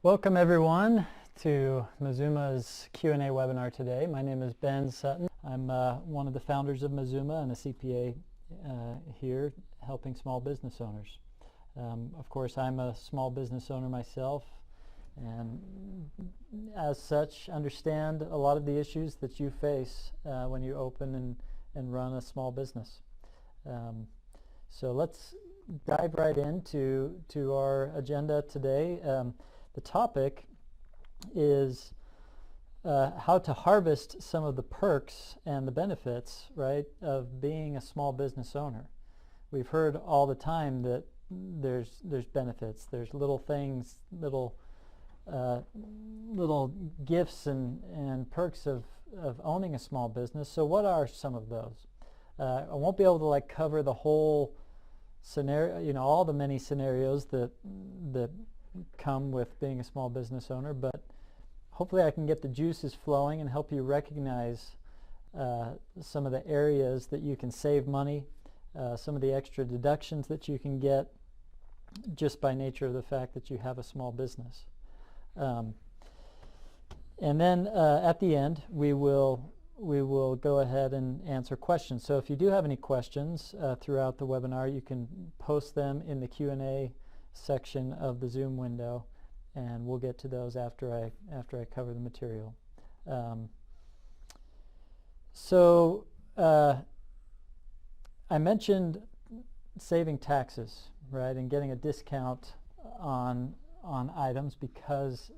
Welcome everyone to Mazuma's Q&A webinar today. My name is Ben Sutton. I'm one of the founders of Mazuma and a CPA here helping small business owners. Of course, I'm a small business owner myself, and as such understand a lot of the issues that you face when you open and run a small business. So let's dive right into our agenda today. The topic is how to harvest some of the perks and the benefits, right, of being a small business owner. We've heard all the time that there's benefits. There's little things, little gifts and perks of owning a small business. So what are some of those? I won't be able to cover the whole scenario, all the many scenarios that come with being a small business owner, but hopefully I can get the juices flowing and help you recognize some of the areas that you can save money, some of the extra deductions that you can get just by nature of the fact that you have a small business. And then at the end we will go ahead and answer questions. So if you do have any questions throughout the webinar, you can post them in the Q&A section of the Zoom window, and we'll get to those after I cover the material. I mentioned saving taxes, right, and getting a discount on items because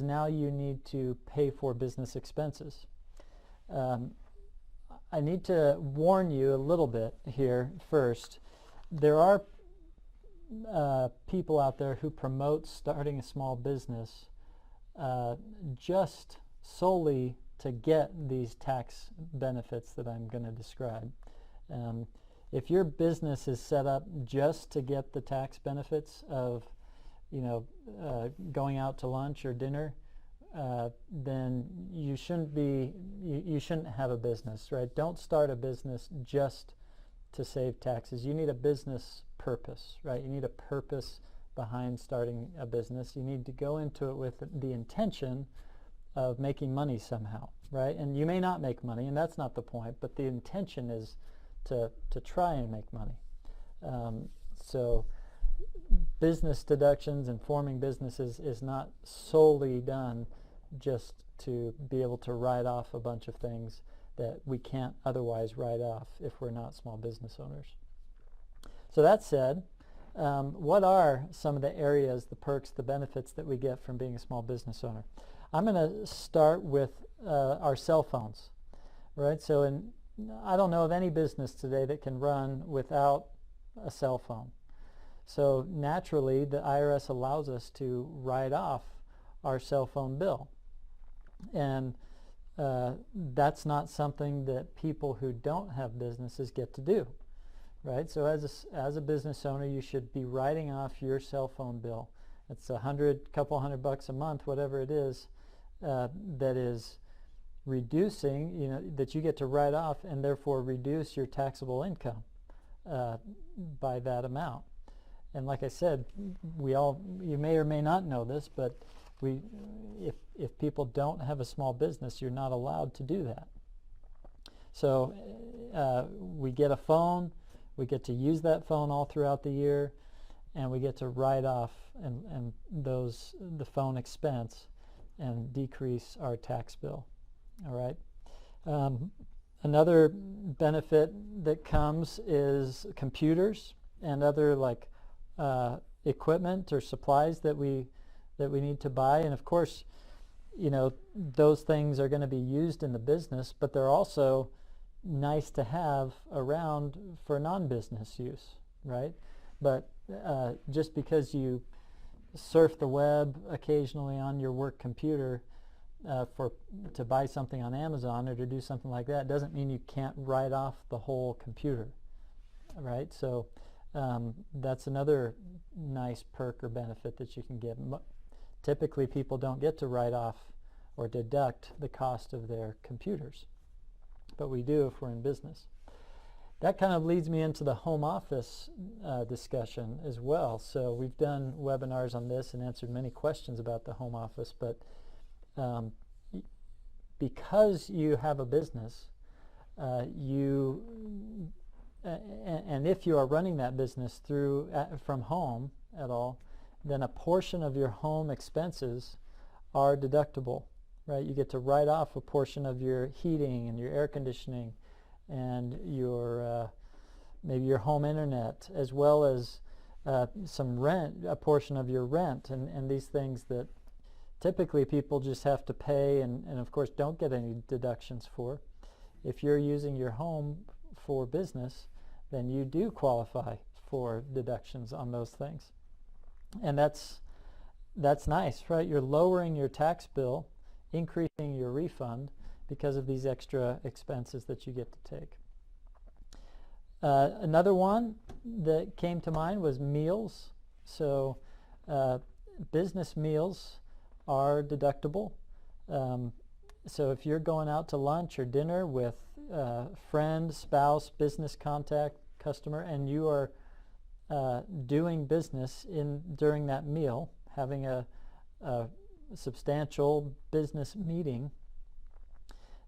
now you need to pay for business expenses. I need to warn you a little bit here first. There are people out there who promote starting a small business just solely to get these tax benefits that I'm going to describe. If your business is set up just to get the tax benefits of going out to lunch or dinner, then you shouldn't have a business, right? Don't start a business just to save taxes. You need a business purpose, right? You need a purpose behind starting a business. You need to go into it with the intention of making money somehow, right? And you may not make money, and that's not the point, but the intention is to try and make money. So business deductions and forming businesses is not solely done just to be able to write off a bunch of things that we can't otherwise write off if we're not small business owners. So that said, what are some of the areas, the perks, the benefits that we get from being a small business owner? I'm going to start with our cell phones, right? So I don't know of any business today that can run without a cell phone. So naturally, the IRS allows us to write off our cell phone bill. And that's not something that people who don't have businesses get to do, right? So as a business owner, you should be writing off your cell phone bill. It's couple hundred bucks a month, whatever it is, that is reducing, that you get to write off and therefore reduce your taxable income by that amount. And like I said, you may or may not know this, but if people don't have a small business, you're not allowed to do that. So we get a phone, we get to use that phone all throughout the year, and we get to write off the phone expense and decrease our tax bill. All right. Another benefit that comes is computers and other equipment or supplies that we need to buy. And of course, those things are going to be used in the business, but they're also nice to have around for non-business use, right? But just because you surf the web occasionally on your work computer to buy something on Amazon or to do something like that doesn't mean you can't write off the whole computer, right? So that's another nice perk or benefit that you can get. Typically, people don't get to write off or deduct the cost of their computers, but we do if we're in business. That kind of leads me into the home office discussion as well. So we've done webinars on this and answered many questions about the home office, but because you have a business, and if you are running that business from home at all, then a portion of your home expenses are deductible, right? You get to write off a portion of your heating and your air conditioning and your maybe your home internet, as well as some rent, a portion of your rent, and these things that typically people just have to pay and of course don't get any deductions for. If you're using your home for business, then you do qualify for deductions on those things. And that's nice, right? You're lowering your tax bill, increasing your refund because of these extra expenses that you get to take. Another one that came to mind was meals. So business meals are deductible. So if you're going out to lunch or dinner with friend, spouse, business contact, customer, and you are doing business during that meal, having a substantial business meeting,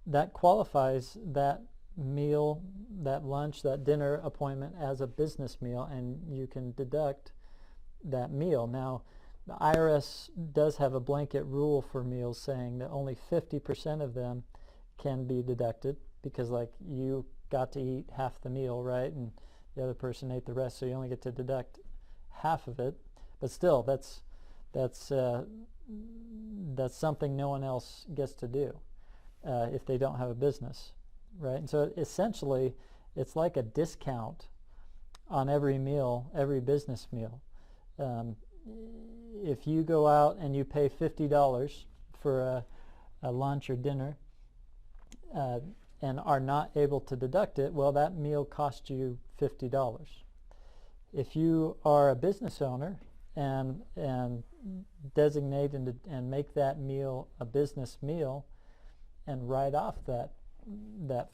that qualifies that meal, that lunch, that dinner appointment as a business meal, and you can deduct that meal. Now, the IRS does have a blanket rule for meals saying that only 50% of them can be deducted, because like you got to eat half the meal, right? And the other person ate the rest, so you only get to deduct half of it. But still, that's something no one else gets to do if they don't have a business, right? And so essentially, it's like a discount on every meal, every business meal. If you go out and you pay $50 for a lunch or dinner and are not able to deduct it, well, that meal cost you $50. If you are a business owner and designate and make that meal a business meal and write off that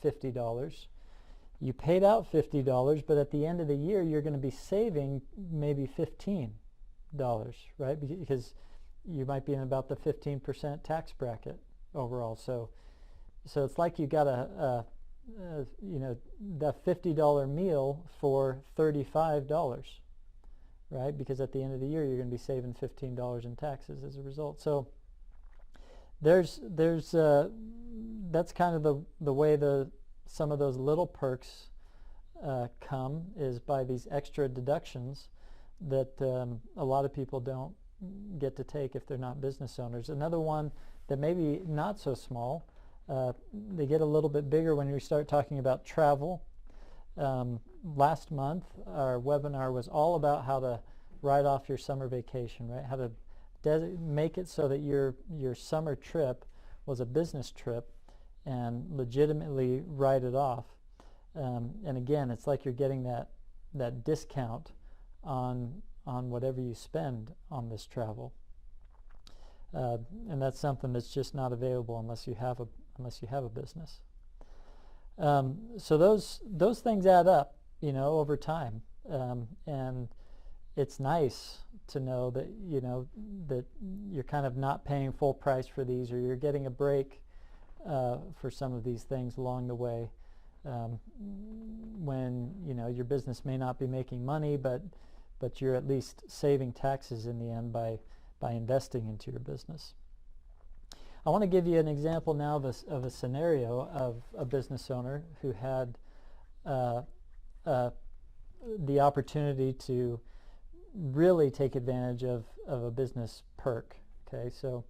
$50, you paid out $50, but at the end of the year you're going to be saving maybe $15, right? Because you might be in about the 15% tax bracket overall. So it's like you got the $50 meal for $35, right? Because at the end of the year you're going to be saving $15 in taxes as a result. So that's kind of the way some of those little perks come, is by these extra deductions that a lot of people don't get to take if they're not business owners. Another one that maybe not so small, they get a little bit bigger when you start talking about travel. Last month our webinar was all about how to write off your summer vacation, right? How to make it so that your summer trip was a business trip and legitimately write it off. And again, it's like you're getting that discount on whatever you spend on this travel. And that's something that's just not available unless you have a business. So those things add up, over time. And it's nice to know that that you're kind of not paying full price for these, or you're getting a break for some of these things along the way, when your business may not be making money, but you're at least saving taxes in the end by investing into your business. I want to give you an example now of a scenario of a business owner who had the opportunity to really take advantage of a business perk. Okay, so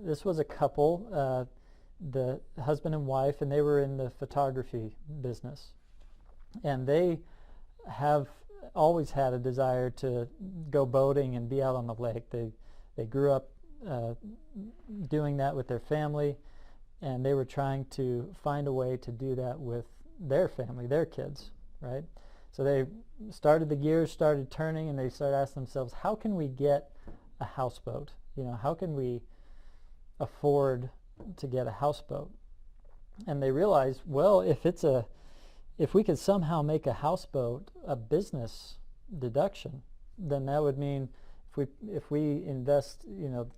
this was a couple, the husband and wife, and they were in the photography business, and they have always had a desire to go boating and be out on the lake. They grew up doing that with their family, and they were trying to find a way to do that with their family, their kids, right? So the gears started turning, and they started asking themselves, how can we get a houseboat? How can we afford to get a houseboat? And they realized, well, if it's a if we could somehow make a houseboat a business deduction, then that would mean if we invest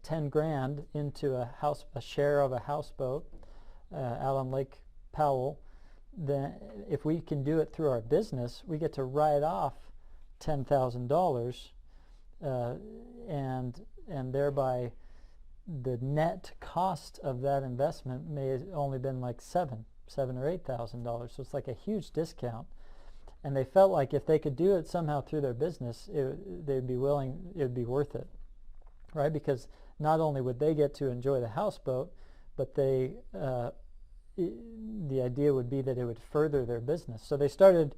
10 grand into a share of a houseboat out on Lake Powell, then if we can do it through our business, we get to write off $10,000, and thereby the net cost of that investment may have only been like $7,000 or $8,000. So it's like a huge discount. And they felt like if they could do it somehow through their business, they'd be willing, it would be worth it, right? Because not only would they get to enjoy the houseboat, but the idea would be that it would further their business. So they started,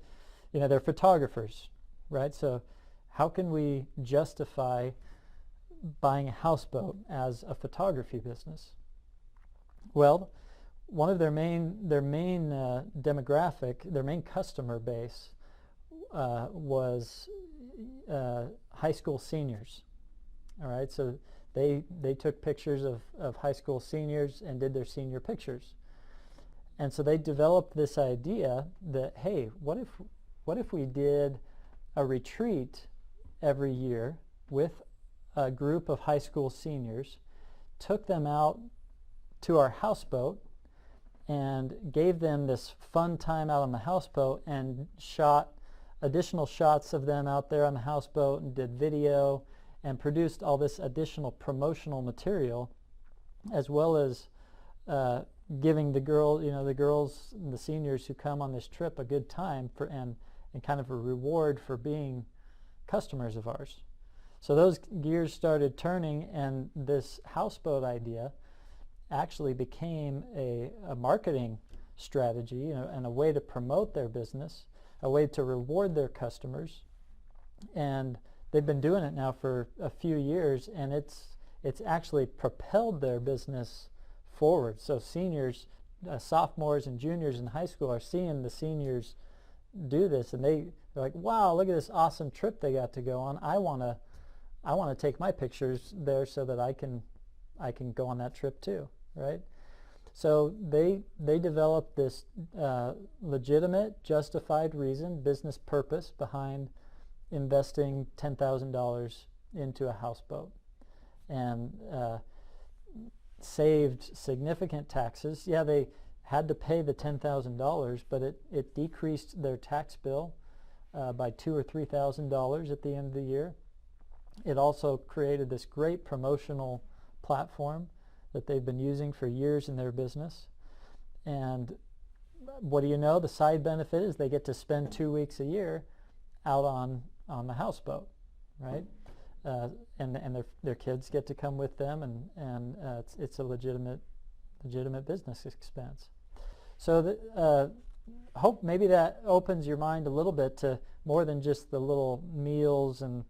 they're photographers, right? So how can we justify buying a houseboat as a photography business? Well, one of their main demographic, their main customer base was high school seniors. All right, so they took pictures of high school seniors and did their senior pictures. And so they developed this idea that, hey, what if we did a retreat every year with a group of high school seniors, took them out to our houseboat, and gave them this fun time out on the houseboat and shot additional shots of them out there on the houseboat and did video and produced all this additional promotional material, as well as giving the girls and the seniors who come on this trip a good time and kind of a reward for being customers of ours. So those gears started turning, and this houseboat idea actually became a marketing strategy, and a way to promote their business, a way to reward their customers. And they've been doing it now for a few years, and it's actually propelled their business forward. So seniors, sophomores and juniors in high school are seeing the seniors do this, and they're like, wow, look at this awesome trip they got to go on. I want to take my pictures there so that I can go on that trip too. Right? So they developed this legitimate, justified reason, business purpose behind investing $10,000 into a houseboat, and saved significant taxes. Yeah, they had to pay the $10,000, but it decreased their tax bill by $2,000 or $3,000 at the end of the year. It also created this great promotional platform that they've been using for years in their business. And what do you know? The side benefit is they get to spend 2 weeks a year out on the houseboat, right? And their kids get to come with them, and it's a legitimate business expense. So hope maybe that opens your mind a little bit to more than just the little meals and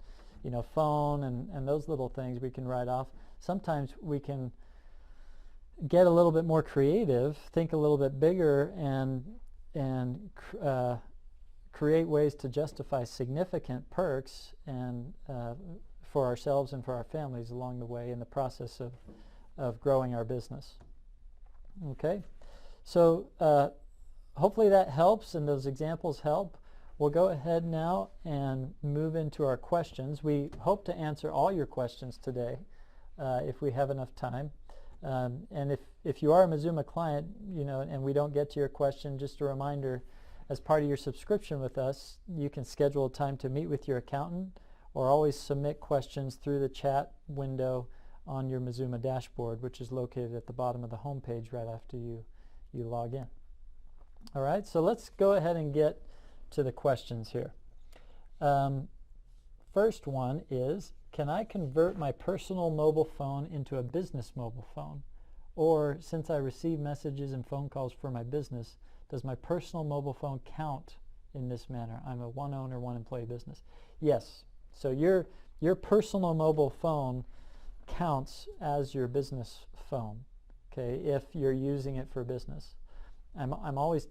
phone and those little things we can write off. Sometimes we can get a little bit more creative, think a little bit bigger, and create ways to justify significant perks and for ourselves and for our families along the way in the process of growing our business. Okay, so hopefully that helps and those examples help. We'll go ahead now and move into our questions. We hope to answer all your questions today if we have enough time. And if you are a Mazuma client, and we don't get to your question, just a reminder, as part of your subscription with us, you can schedule a time to meet with your accountant, or always submit questions through the chat window on your Mazuma dashboard, which is located at the bottom of the home page right after you log in. All right, so let's go ahead and get to the questions here. First one is, can I convert my personal mobile phone into a business mobile phone? Or, since I receive messages and phone calls for my business, does my personal mobile phone count in this manner? I'm a one owner, one employee business. Yes. So your personal mobile phone counts as your business phone, okay, if you're using it for business. I'm always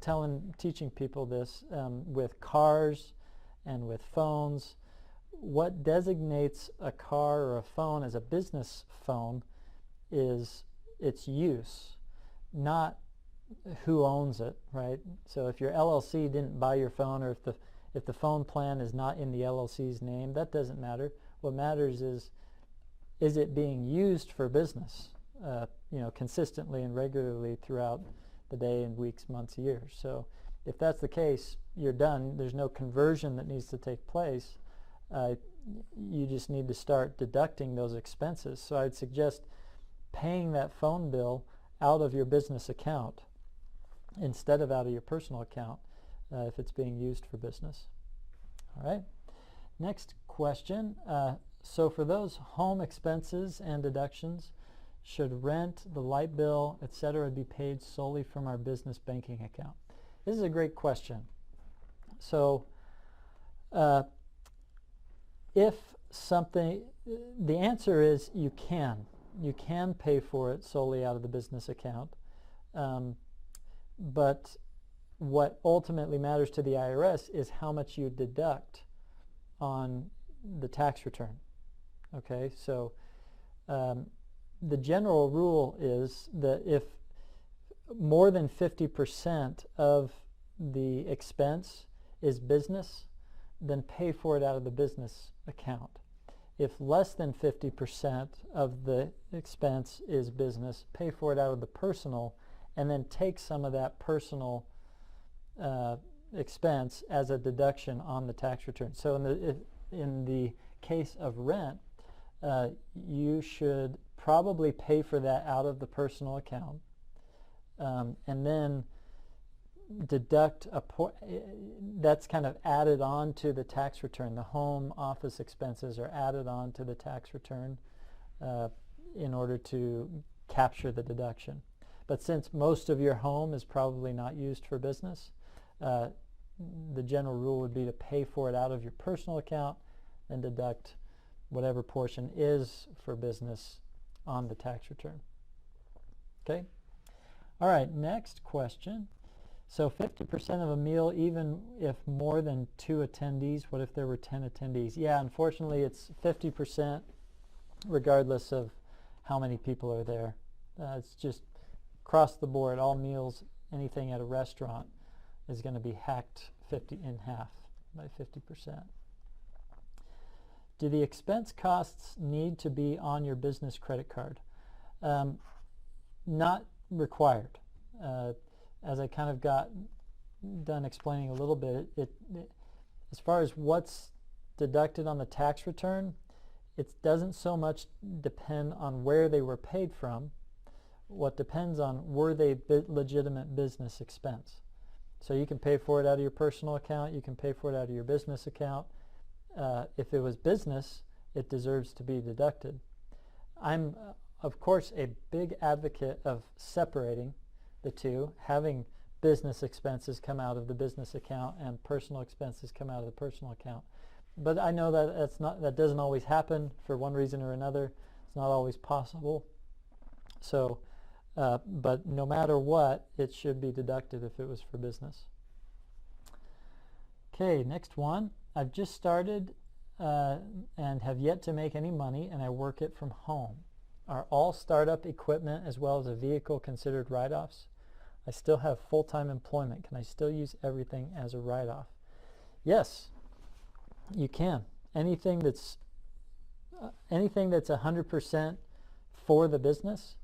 teaching people this with cars and with phones. What designates a car or a phone as a business phone is its use, not who owns it, right? So if your LLC didn't buy your phone, or if the phone plan is not in the LLC's name, that doesn't matter. What matters is it being used for business, consistently and regularly throughout the day and weeks, months, years. So if that's the case, you're done. There's no conversion that needs to take place. You just need to start deducting those expenses. So I'd suggest paying that phone bill out of your business account instead of out of your personal account if it's being used for business. All right. Next question. So for those home expenses and deductions, should rent, the light bill, etc., be paid solely from our business banking account? This is a great question. So if something, the answer is you can. You can pay for it solely out of the business account. But what ultimately matters to the IRS is how much you deduct on the tax return. Okay, so the general rule is that if more than 50% of the expense is business, then pay for it out of the business account. If less than 50% of the expense is business, pay for it out of the personal, and then take some of that personal expense as a deduction on the tax return. So in the case of rent, you should probably pay for that out of the personal account, and then deduct that's kind of added on to the tax return. The home office expenses are added on to the tax return in order to capture the deduction. But since most of your home is probably not used for business, the general rule would be to pay for it out of your personal account and deduct whatever portion is for business on the tax return. Okay? All right, next question. So 50% of a meal, even if more than 2 attendees, what if there were 10 attendees? Yeah, unfortunately it's 50% regardless of how many people are there. It's just across the board, all meals, anything at a restaurant is going to be hacked in half by 50%. Do the expense costs need to be on your business credit card? Not required. As I kind of got done explaining a little bit, as far as what's deducted on the tax return, it doesn't so much depend on where they were paid from. What depends on, were they legitimate business expense? So you can pay for it out of your personal account, you can pay for it out of your business account. If it was business, it deserves to be deducted. I'm, of course, a big advocate of separating the two, having business expenses come out of the business account and personal expenses come out of the personal account. But I know that that doesn't always happen for one reason or another. It's not always possible. So, but no matter what, it should be deducted if it was for business. Okay, next one. I've just started and have yet to make any money, and I work it from home. Are all startup equipment as well as a vehicle considered write-offs? I still have full-time employment. Can I still use everything as a write-off? Yes, you can. Anything that's 100% for the business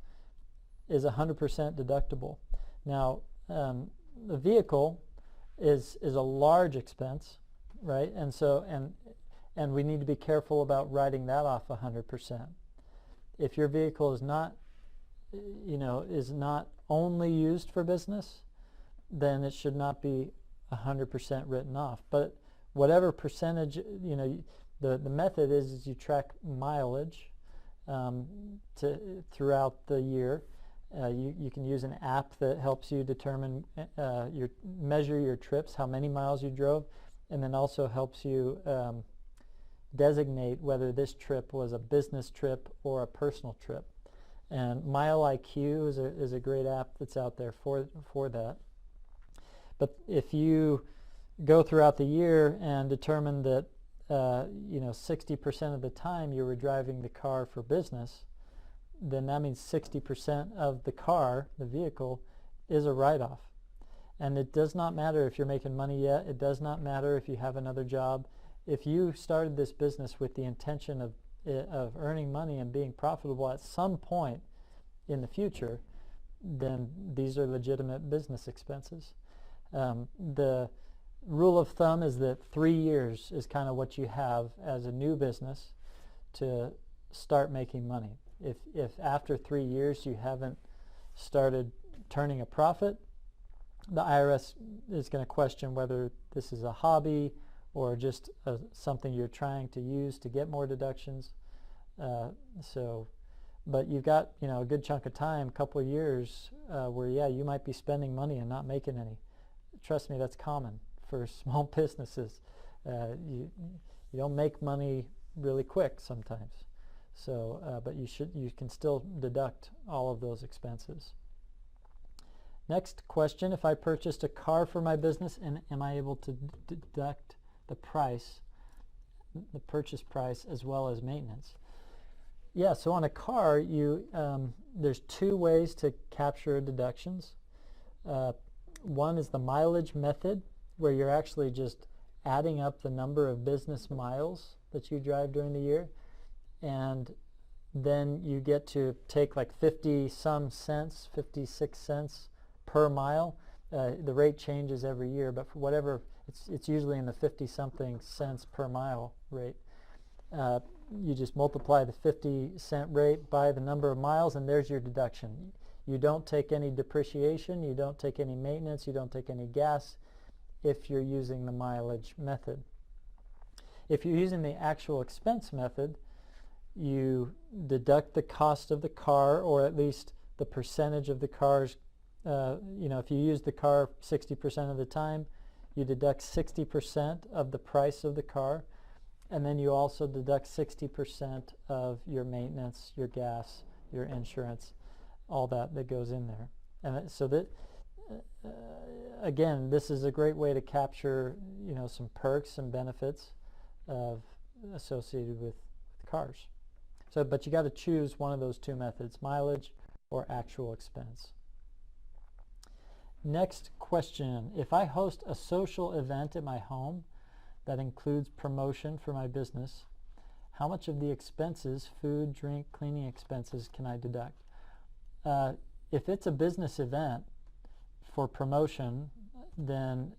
is 100% deductible. Now, the vehicle is a large expense, right? And so and we need to be careful about writing that off 100%. If your vehicle is not only used for business, then it should not be 100% written off. But whatever percentage, the method is you track mileage throughout the year. You can use an app that helps you determine measure your trips, how many miles you drove, and then also helps you designate whether this trip was a business trip or a personal trip. And Mile IQ is a great app that's out there for that. But if you go throughout the year and determine that 60% of the time you were driving the car for business, then that means 60% of the car, the vehicle, is a write-off. And it does not matter if you're making money yet. It does not matter if you have another job. If you started this business with the intention of earning money and being profitable at some point in the future, then these are legitimate business expenses. The rule of thumb is that 3 years is kind of what you have as a new business to start making money. If after 3 years you haven't started turning a profit, the IRS is going to question whether this is a hobby or just something you're trying to use to get more deductions. But you've got a good chunk of time, a couple of years, where you might be spending money and not making any. Trust me, that's common for small businesses. You don't make money really quick sometimes. But you can still deduct all of those expenses. Next question, if I purchased a car for my business, and am I able to deduct the purchase price as well as maintenance? Yeah, so on a car, there's 2 ways to capture deductions. One is the mileage method, where you're actually just adding up the number of business miles that you drive during the year, and then you get to take like 50-some cents, 56 cents per mile. The rate changes every year, but for whatever, it's usually in the 50-something cents per mile rate. You just multiply the 50-cent rate by the number of miles, and there's your deduction. You don't take any depreciation, you don't take any maintenance, you don't take any gas if you're using the mileage method. If you're using the actual expense method, you deduct the cost of the car, or at least the percentage of the car's, if you use the car 60% of the time, you deduct 60% of the price of the car, and then you also deduct 60% of your maintenance, your gas, your insurance, all that goes in there. And so that, again, this is a great way to capture, some perks and benefits associated with cars. But you got to choose one of those 2 methods, mileage or actual expense. Next question, if I host a social event at my home that includes promotion for my business, how much of the expenses, food, drink, cleaning expenses, can I deduct? If it's a business event for promotion, then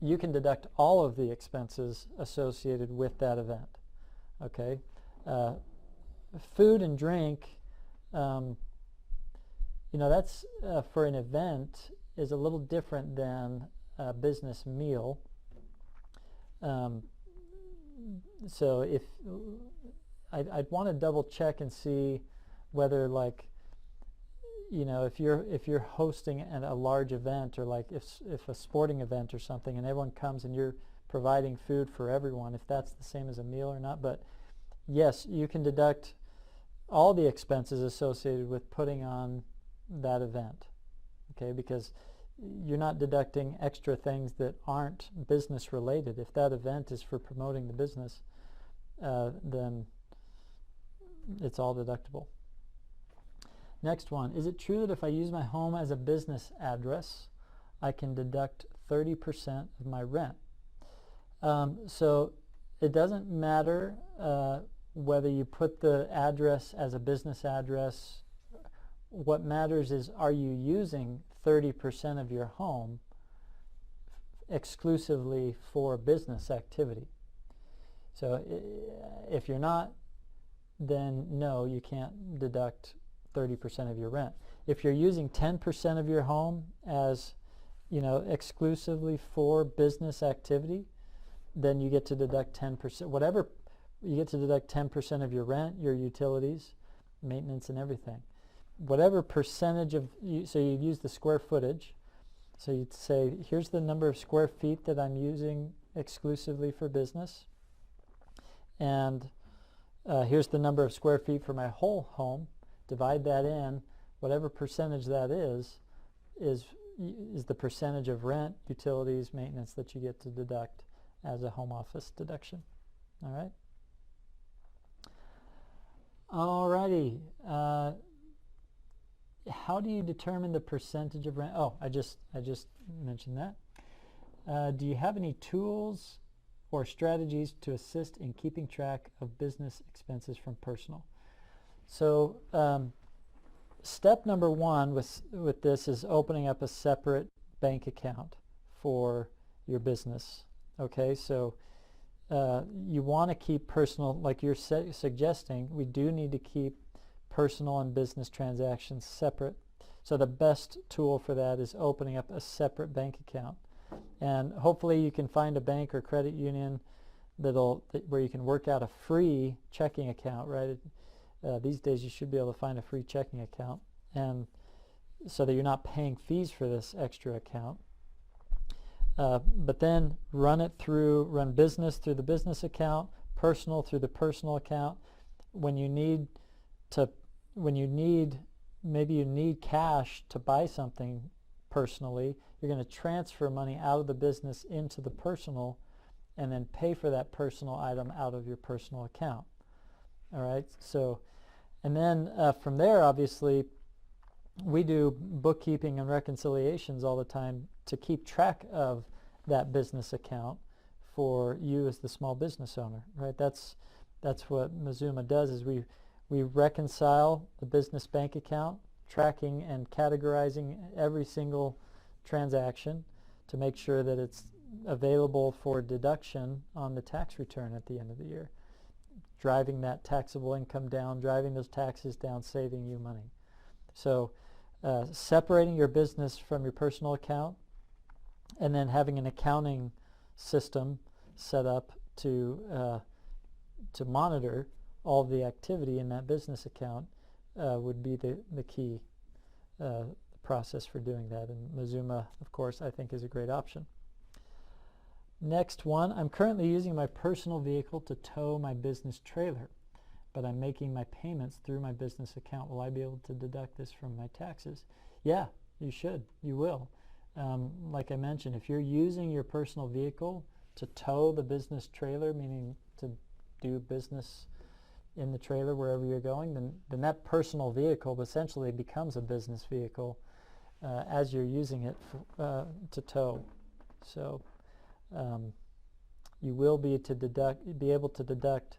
you can deduct all of the expenses associated with that event. Okay? Food and drink, that's for an event is a little different than a business meal. So if I'd want to double check and see whether, if you're hosting a large event, or if a sporting event or something, and everyone comes and you're providing food for everyone, if that's the same as a meal or not. But yes, you can deduct all the expenses associated with putting on that event. Okay, because you're not deducting extra things that aren't business related. If that event is for promoting the business, then it's all deductible. Next one, is it true that if I use my home as a business address, I can deduct 30% of my rent? So it doesn't matter whether you put the address as a business address. What matters is, are you using 30% of your home exclusively for business activity? So if you're not, then no, you can't deduct 30% of your rent. If you're using 10% of your home as, exclusively for business activity, then you get to deduct 10%. Whatever, you get to deduct 10% of your rent, your utilities, maintenance, and everything. Whatever percentage of, so you'd use the square footage. So you'd say, here's the number of square feet that I'm using exclusively for business, and here's the number of square feet for my whole home. Divide that in. Whatever percentage that is the percentage of rent, utilities, maintenance that you get to deduct as a home office deduction. All right? Alrighty. how do you determine the percentage of rent? Oh, I just mentioned that. Do you have any tools or strategies to assist in keeping track of business expenses from personal? So step number one with this is opening up a separate bank account for your business. Okay, so you want to keep personal, like you're suggesting, we do need to keep personal and business transactions separate. So the best tool for that is opening up a separate bank account. And hopefully you can find a bank or credit union where you can work out a free checking account, right? These days you should be able to find a free checking account, and so that you're not paying fees for this extra account. But then run business through the business account, personal through the personal account. Maybe you need cash to buy something personally, you're going to transfer money out of the business into the personal and then pay for that personal item out of your personal account. All right, so, and then from there, obviously, we do bookkeeping and reconciliations all the time to keep track of that business account for you as the small business owner, right? That's what Mazuma does, is we reconcile the business bank account, tracking and categorizing every single transaction to make sure that it's available for deduction on the tax return at the end of the year, driving that taxable income down, driving those taxes down, saving you money. So separating your business from your personal account, and then having an accounting system set up to monitor all the activity in that business account would be the key process for doing that. And Mazuma, of course, I think is a great option. Next one, I'm currently using my personal vehicle to tow my business trailer, but I'm making my payments through my business account. Will I be able to deduct this from my taxes? Yeah, you should. You will. Like I mentioned, if you're using your personal vehicle to tow the business trailer, meaning to do business in the trailer wherever you're going, then that personal vehicle essentially becomes a business vehicle as you're using it to tow. So you will be able to deduct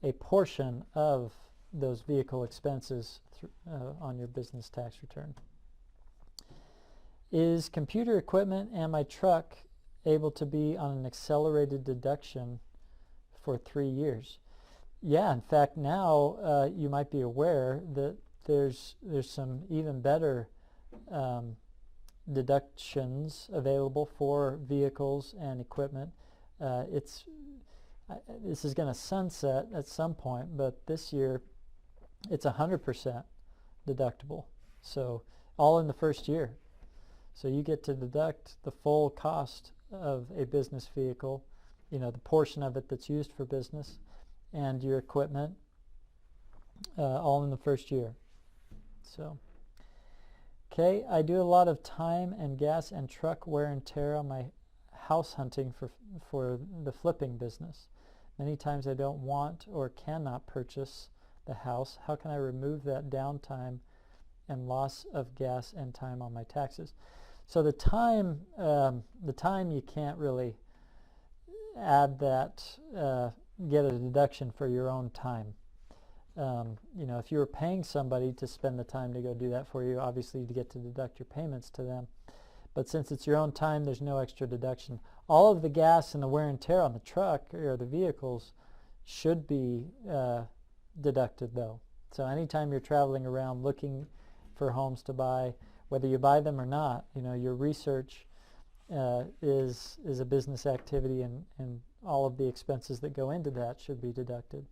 a portion of those vehicle expenses on your business tax return. Is computer equipment and my truck able to be on an accelerated deduction for 3 years? Yeah, in fact, now you might be aware that there's some even better deductions available for vehicles and equipment. This is going to sunset at some point, but this year it's 100% deductible. So all in the first year. So you get to deduct the full cost of a business vehicle, the portion of it that's used for business, and your equipment, all in the first year. So, okay, I do a lot of time and gas and truck wear and tear on my house hunting for the flipping business. Many times I don't want or cannot purchase the house. How can I remove that downtime and loss of gas and time on my taxes? So the time you can't really add that, get a deduction for your own time. If you were paying somebody to spend the time to go do that for you, obviously you get to deduct your payments to them. But since it's your own time, there's no extra deduction. All of the gas and the wear and tear on the truck or the vehicles should be deducted, though. So anytime you're traveling around looking for homes to buy, whether you buy them or not, your research is a business activity, and all of the expenses that go into that should be deducted.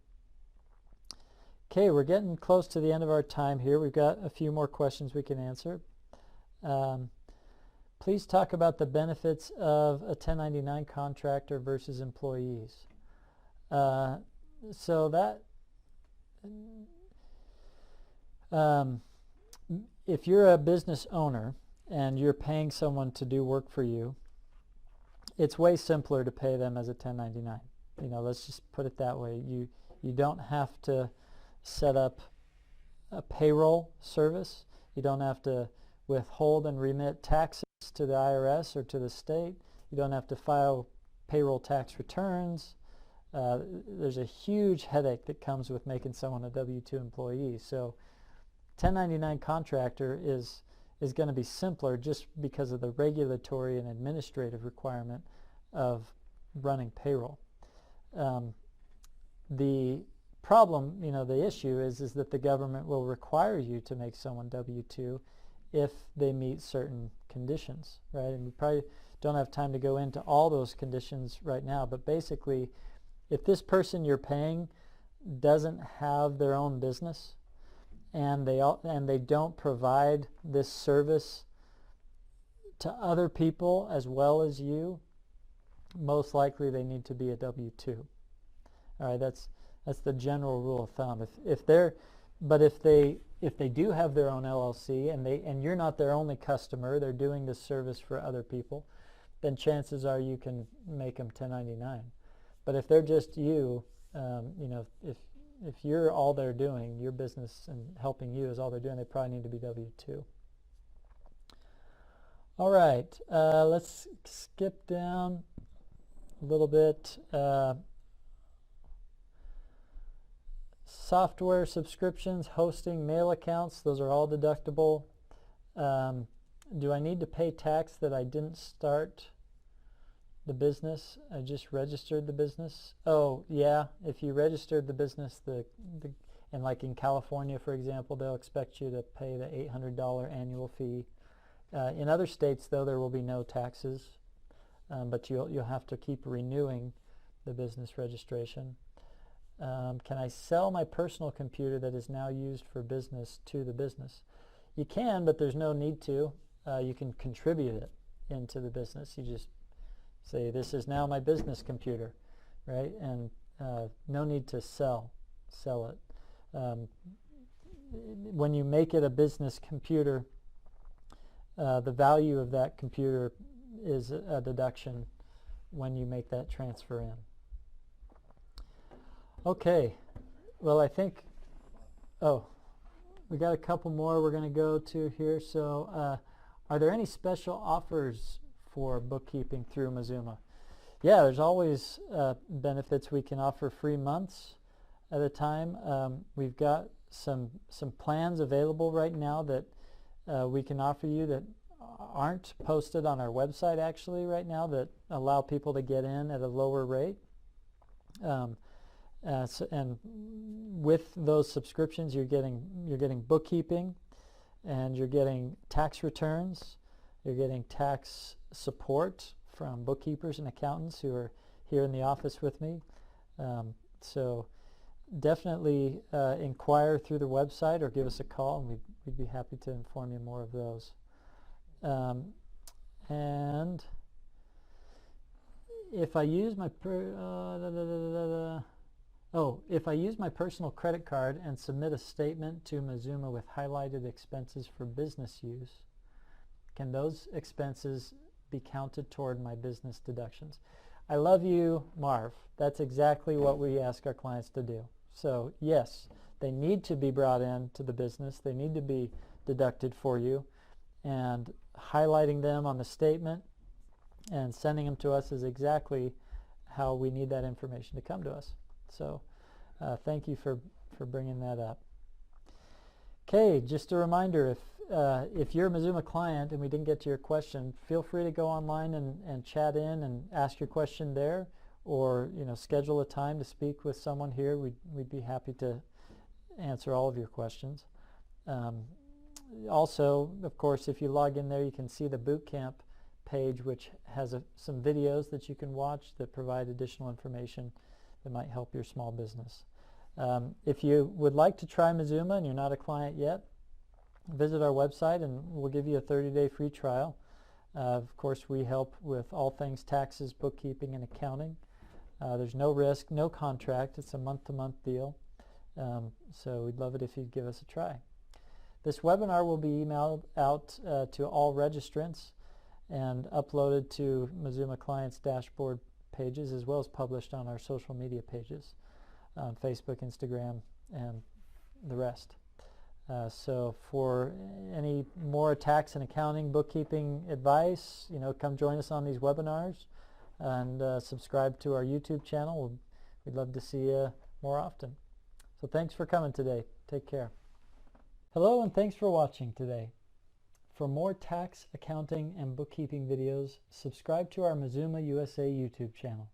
Okay, we're getting close to the end of our time here. We've got a few more questions we can answer. Please talk about the benefits of a 1099 contractor versus employees. So that if you're a business owner and you're paying someone to do work for you, it's way simpler to pay them as a 1099. Let's just put it that way. You don't have to set up a payroll service. You don't have to withhold and remit taxes to the IRS or to the state. You don't have to file payroll tax returns. There's a huge headache that comes with making someone a W-2 employee. So 1099 contractor is going to be simpler just because of the regulatory and administrative requirement of running payroll. The problem, the issue is that the government will require you to make someone W-2 if they meet certain conditions, right? And we probably don't have time to go into all those conditions right now, but basically, if this person you're paying doesn't have their own business and they don't provide this service to other people as well as you, most likely they need to be a W-2. All right, that's the general rule of thumb. If they do have their own LLC and you're not their only customer, they're doing this service for other people, then chances are you can make them 1099. But if they're just you, if you're all they're doing, your business and helping you is all they're doing, they probably need to be W-2. All right, let's skip down a little bit. Software subscriptions, hosting, mail accounts, those are all deductible. Do I need to pay tax that I didn't start the business? I just registered the business. Oh yeah, if you registered the business, and like in California, for example, they'll expect you to pay the $800 annual fee. In other states, though, there will be no taxes, but you'll have to keep renewing the business registration. Can I sell my personal computer that is now used for business to the business? You can, but there's no need to. You can contribute it into the business. You just say, this is now my business computer, right? And no need to sell it. When you make it a business computer, the value of that computer is a deduction when you make that transfer in. Okay, well I think, we got a couple more we're going to go to here. So are there any special offers for bookkeeping through Mazuma? Yeah, there's always benefits. We can offer free months at a time. We've got some plans available right now that we can offer you that aren't posted on our website actually right now, that allow people to get in at a lower rate. And with those subscriptions, you're getting bookkeeping, and you're getting tax returns, you're getting tax support from bookkeepers and accountants who are here in the office with me. So definitely inquire through the website or give us a call, and we'd be happy to inform you more of those. And if I use my if I use my personal credit card and submit a statement to Mazuma with highlighted expenses for business use, can those expenses be counted toward my business deductions? I love you, Marv. That's exactly what we ask our clients to do. So yes, they need to be brought in to the business. They need to be deducted for you, and highlighting them on the statement and sending them to us is exactly how we need that information to come to us. So thank you for bringing that up. Okay, just a reminder, if you're a Mazuma client and we didn't get to your question, feel free to go online and chat in and ask your question there, or schedule a time to speak with someone here. We'd be happy to answer all of your questions. Also, of course, if you log in there, you can see the boot camp page, which has some videos that you can watch that provide additional information that might help your small business. If you would like to try Mazuma and you're not a client yet, visit our website and we'll give you a 30-day free trial. Of course, we help with all things taxes, bookkeeping, and accounting. There's no risk, no contract. It's a month-to-month deal. So we'd love it if you'd give us a try. This webinar will be emailed out to all registrants and uploaded to Mazuma Clients dashboard pages, as well as published on our social media pages on Facebook, Instagram, and the rest. So for any more tax and accounting, bookkeeping advice, come join us on these webinars and subscribe to our YouTube channel. We'd love to see you more often. So thanks for coming today. Take care. Hello, and thanks for watching today. For more tax, accounting, and bookkeeping videos, subscribe to our Mazuma USA YouTube channel.